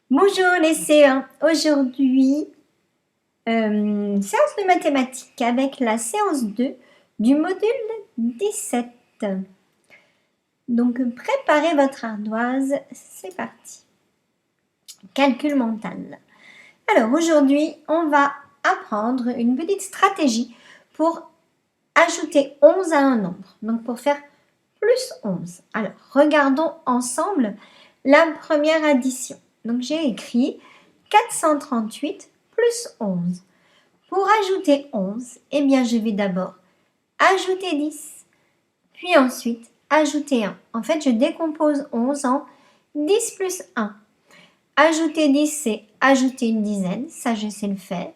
Bonjour les C1, aujourd'hui séance de mathématiques avec la séance 2 du module 17. Donc préparez votre ardoise, c'est parti. Calcul mental. Alors aujourd'hui on va apprendre une petite stratégie pour ajouter 11 à un nombre, donc pour faire plus 11. Alors regardons ensemble la première addition. Donc j'ai écrit 438 plus 11. Pour ajouter 11, eh bien je vais d'abord ajouter 10, puis ensuite ajouter 1. En fait, je décompose 11 en 10 plus 1. Ajouter 10, c'est ajouter une dizaine, ça je sais le faire.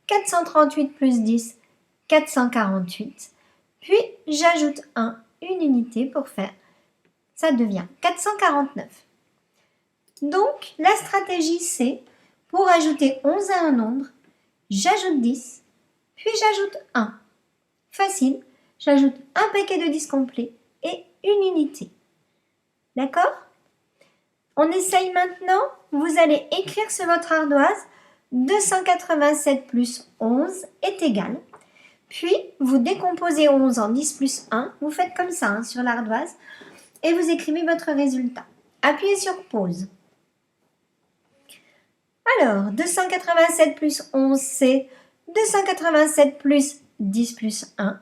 438 plus 10, 448. Puis j'ajoute 1, une unité pour faire, ça devient 449. Donc, la stratégie, c'est, pour ajouter 11 à un nombre, j'ajoute 10, puis j'ajoute 1. Facile, j'ajoute un paquet de 10 complet et une unité. D'accord? On essaye maintenant. Vous allez écrire sur votre ardoise 287 plus 11 est égal. Puis, vous décomposez 11 en 10 plus 1. Vous faites comme ça sur l'ardoise et vous écrivez votre résultat. Appuyez sur pause. Alors, 287 plus 11, c'est 287 plus 10 plus 1.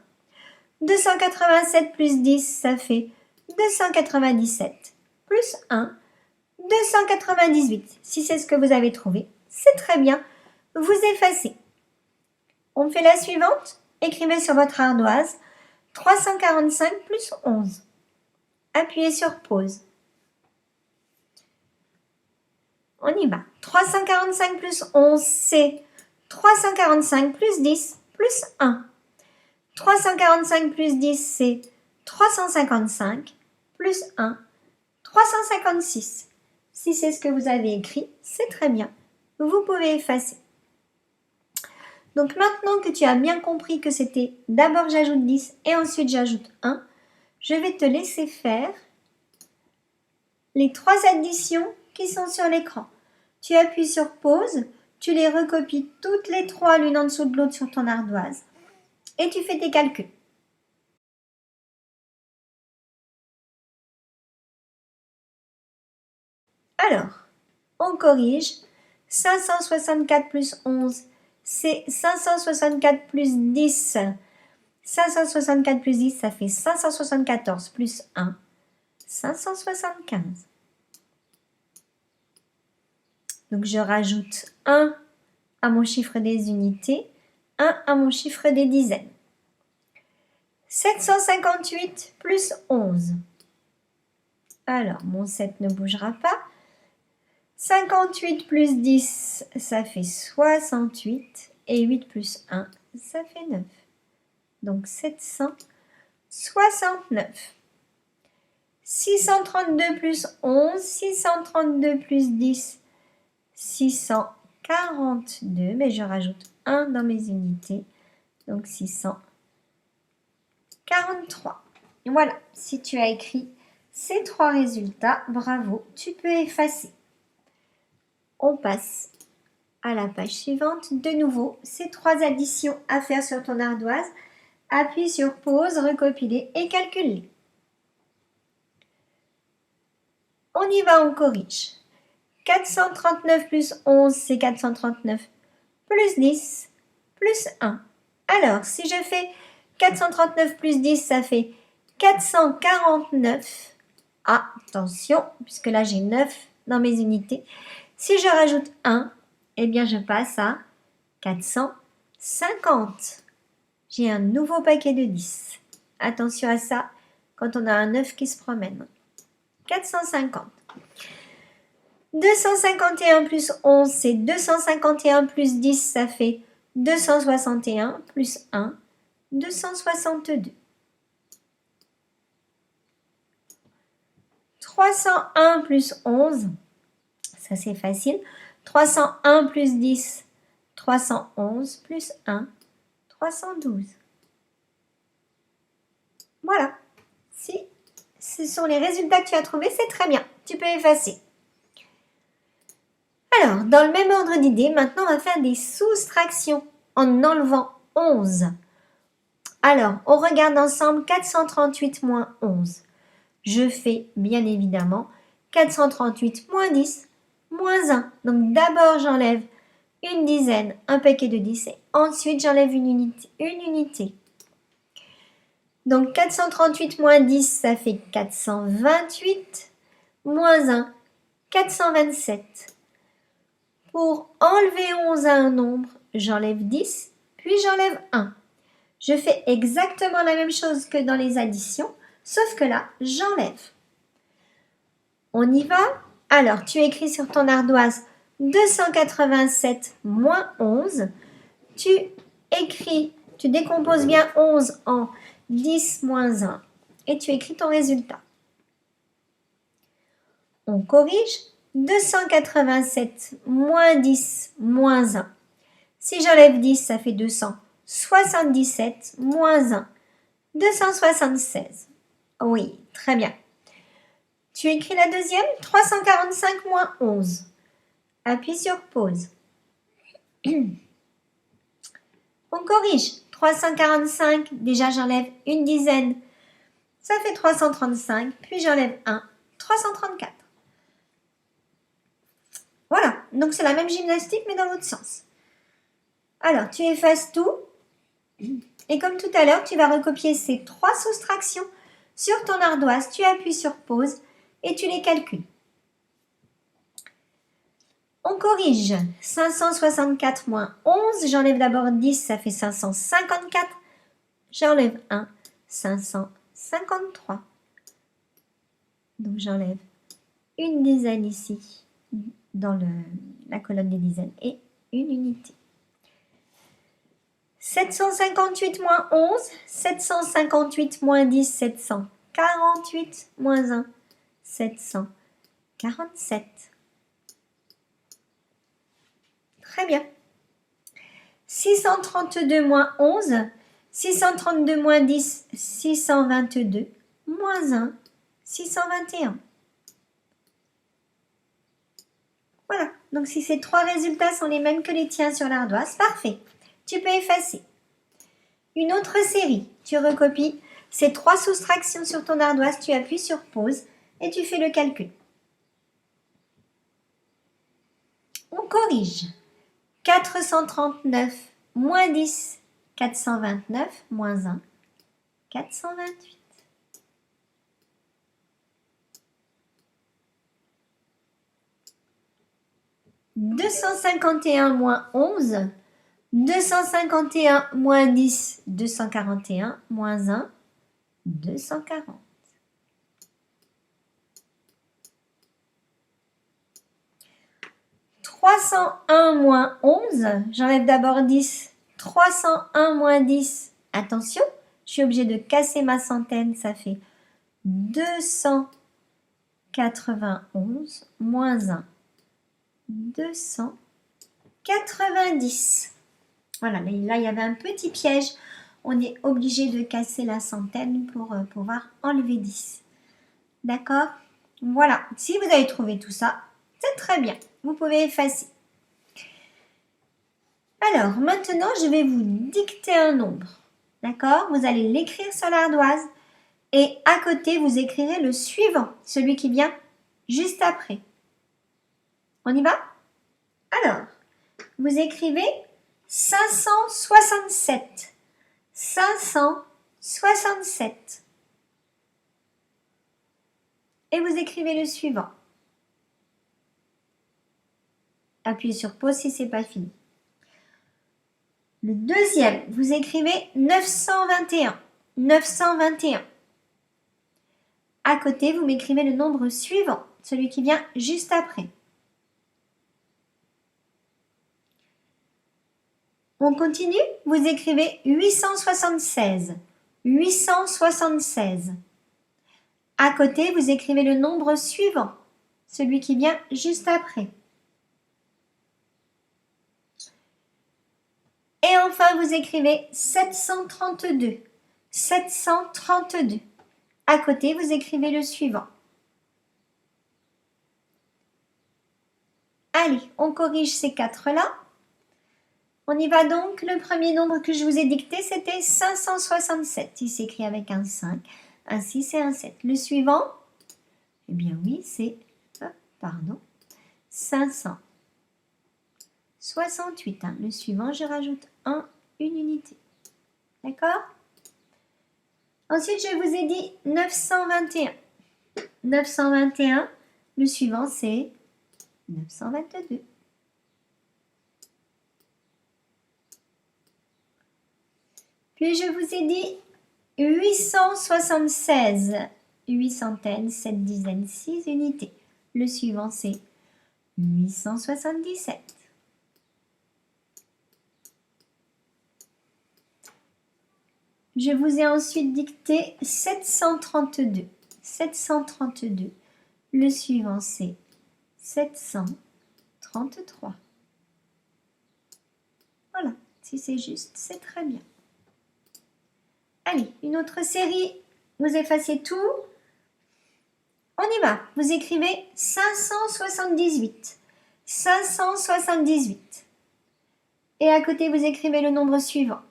287 plus 10, ça fait 297 plus 1, 298. Si c'est ce que vous avez trouvé, c'est très bien. Vous effacez. On fait la suivante. Écrivez sur votre ardoise 345 plus 11. Appuyez sur pause. On y va. 345 plus 11, c'est 345 plus 10 plus 1. 345 plus 10, c'est 355 plus 1, 356. Si c'est ce que vous avez écrit, c'est très bien. Vous pouvez effacer. Donc maintenant que tu as bien compris que c'était d'abord j'ajoute 10 et ensuite j'ajoute 1, je vais te laisser faire les trois additions qui sont sur l'écran. Tu appuies sur pause, tu les recopies toutes les trois l'une en dessous de l'autre sur ton ardoise et tu fais tes calculs. Alors, on corrige. 564 plus 11, c'est 564 plus 10. 564 plus 10, ça fait 574 plus 1, 575. Donc, je rajoute 1 à mon chiffre des unités, 1 à mon chiffre des dizaines. 758 plus 11. Alors, mon 7 ne bougera pas. 58 plus 10, ça fait 68. Et 8 plus 1, ça fait 9. Donc 769. 632 plus 11, 632 plus 10, 642. Mais je rajoute 1 dans mes unités. Donc 643. Et voilà, si tu as écrit ces trois résultats, bravo, tu peux effacer. On passe à la page suivante. De nouveau, ces trois additions à faire sur ton ardoise. Appuie sur pause, recopier et calculer. On y va, on corrige. 439 plus 11, c'est 439 plus 10 plus 1. Alors, si je fais 439 plus 10, ça fait 449. Ah, attention, puisque là j'ai 9 dans mes unités. Si je rajoute 1, eh bien je passe à 450. J'ai un nouveau paquet de 10. Attention à ça quand on a un 9 qui se promène. 450. 251 plus 11, c'est 251 plus 10, ça fait 261 plus 1, 262. 301 plus 11, ça c'est facile. 301 plus 10, 311 plus 1, 312. Voilà. Si ce sont les résultats que tu as trouvés, c'est très bien. Tu peux effacer. Alors, dans le même ordre d'idée, maintenant on va faire des soustractions en enlevant 11. Alors, on regarde ensemble 438 moins 11. Je fais bien évidemment 438 moins 10 moins 1. Donc d'abord j'enlève une dizaine, un paquet de 10 et ensuite j'enlève une unité. Donc 438 moins 10, ça fait 428 moins 1, 427. Pour enlever 11 à un nombre, j'enlève 10, puis j'enlève 1. Je fais exactement la même chose que dans les additions, sauf que là, j'enlève. On y va? Alors, tu écris sur ton ardoise 287 moins 11. Tu décomposes bien 11 en 10 moins 1 et tu écris ton résultat. On corrige 287 moins 10 moins 1. Si j'enlève 10, ça fait 277 moins 1. 276. Oui, très bien. Tu écris la deuxième, 345 moins 11. Appuie sur pause. On corrige. 345, déjà j'enlève une dizaine. Ça fait 335, puis j'enlève 1, 334. Voilà, donc c'est la même gymnastique mais dans l'autre sens. Alors, tu effaces tout. Et comme tout à l'heure, tu vas recopier ces 3 soustractions sur ton ardoise. Tu appuies sur pause et tu les calcules. On corrige. 564 moins 11. J'enlève d'abord 10, ça fait 554. J'enlève 1, 553. Donc j'enlève une dizaine ici dans la colonne des dizaines et une unité. 758 moins 11, 758 moins 10, 748 moins 1, 747. Très bien. 632 moins 11, 632 moins 10, 622, moins 1, 621. Voilà, donc si ces 3 résultats sont les mêmes que les tiens sur l'ardoise, parfait. Tu peux effacer. Une autre série, tu recopies ces 3 soustractions sur ton ardoise, tu appuies sur pause et tu fais le calcul. On corrige. 439 moins 10, 429 moins 1, 428. « 251 moins 11, 251 moins 10, 241, moins 1, 240. « 301 moins 11, j'enlève d'abord 10, 301 moins 10, attention, je suis obligée de casser ma centaine, ça fait 291 moins 1, 290. Voilà, là il y avait un petit piège. On est obligé de casser la centaine pour pouvoir enlever 10. D'accord? Voilà, si vous avez trouvé tout ça, c'est très bien. Vous pouvez effacer. Alors, maintenant, je vais vous dicter un nombre. D'accord? Vous allez l'écrire sur l'ardoise et à côté, vous écrirez le suivant, celui qui vient juste après. On y va? Alors, vous écrivez 567. 567. Et vous écrivez le suivant. Appuyez sur pause si ce n'est pas fini. Le deuxième, vous écrivez 921. 921. À côté, vous m'écrivez le nombre suivant, celui qui vient juste après. On continue, vous écrivez 876. 876. À côté, vous écrivez le nombre suivant, celui qui vient juste après. Et enfin, vous écrivez 732. 732. À côté, vous écrivez le suivant. Allez, on corrige ces 4-là. On y va donc. Le premier nombre que je vous ai dicté, c'était 567. Il s'écrit avec un 5, un 6 et un 7. Le suivant, eh bien oui, c'est, pardon, 568. Hein. Le suivant, je rajoute une unité. D'accord? Ensuite, je vous ai dit 921. 921, le suivant, c'est 922. Puis je vous ai dit 876, 8 centaines, 7 dizaines, 6 unités. Le suivant, c'est 877. Je vous ai ensuite dicté 732. 732. Le suivant, c'est 733. Voilà, si c'est juste, c'est très bien. Allez, une autre série, vous effacez tout. On y va, vous écrivez 578. 578. Et à côté, vous écrivez le nombre suivant.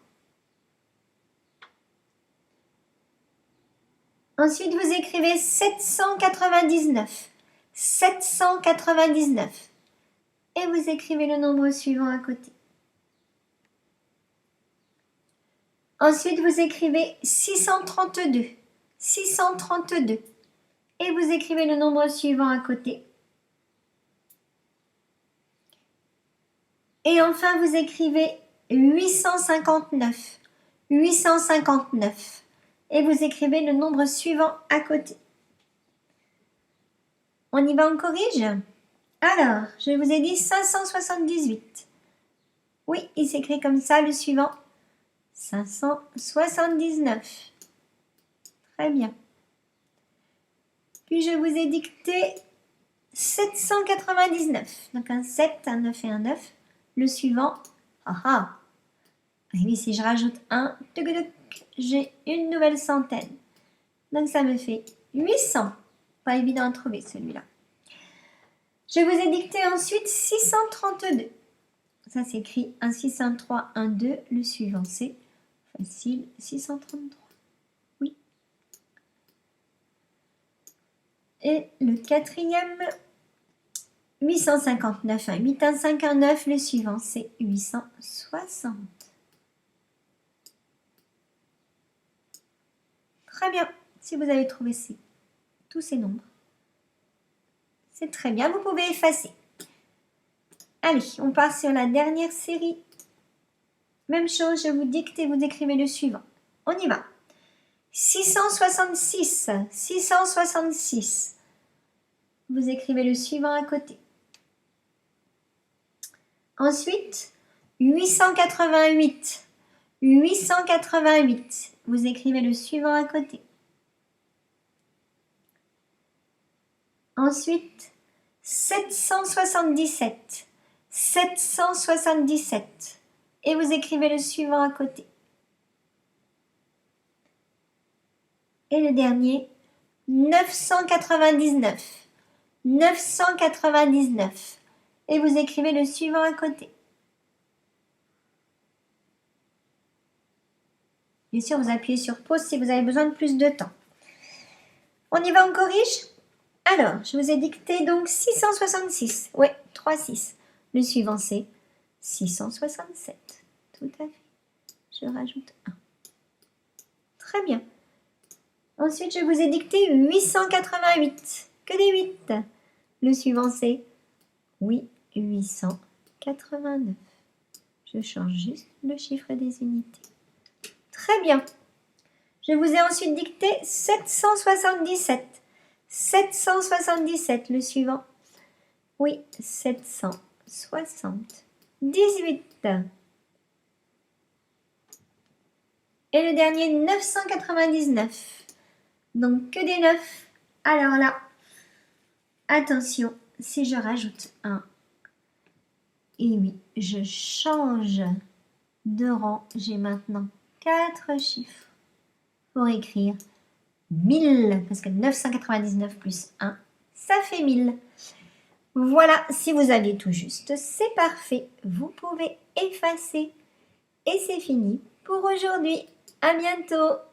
Ensuite, vous écrivez 799. 799. Et vous écrivez le nombre suivant à côté. Ensuite, vous écrivez 632. 632. Et vous écrivez le nombre suivant à côté. Et enfin, vous écrivez 859. 859. Et vous écrivez le nombre suivant à côté. On y va, on corrige? Alors, je vous ai dit 578. Oui, il s'écrit comme ça, le suivant. 579. Très bien. Puis je vous ai dicté 799. Donc un 7, un 9 et un 9. Le suivant. Et oui, si je rajoute un, j'ai une nouvelle centaine. Donc ça me fait 800. Pas évident à trouver celui-là. Je vous ai dicté ensuite 632. Ça s'écrit un 6, un 3, un 2. Le suivant, c'est facile, 633. Oui. Et le quatrième, 859. Un 8, un 5, un 9. Le suivant, c'est 860. Très bien. Si vous avez trouvé tous ces nombres, c'est très bien. Vous pouvez effacer. Allez, on part sur la dernière série. Même chose, je vous dicte et vous écrivez le suivant. On y va. 666. 666. Vous écrivez le suivant à côté. Ensuite, 888. 888. Vous écrivez le suivant à côté. Ensuite, 777. 777. Et vous écrivez le suivant à côté. Et le dernier, 999. 999. Et vous écrivez le suivant à côté. Bien sûr, vous appuyez sur pause si vous avez besoin de plus de temps. On y va, on corrige? Alors, je vous ai dicté donc 666. Oui, 3, 6. Le suivant, c'est 667. Tout à fait. Je rajoute 1. Très bien. Ensuite, je vous ai dicté 888. Que des 8. Le suivant, c'est, oui, 889. Je change juste le chiffre des unités. Très bien. Je vous ai ensuite dicté 777. 777, le suivant. Oui, 778. Et le dernier, 999. Donc, que des 9. Alors là, attention, si je rajoute 1, et oui, je change de rang. J'ai maintenant 4 chiffres pour écrire 1000, parce que 999 plus 1, ça fait 1000. Voilà, si vous aviez tout juste, c'est parfait. Vous pouvez effacer. Et c'est fini pour aujourd'hui. À bientôt!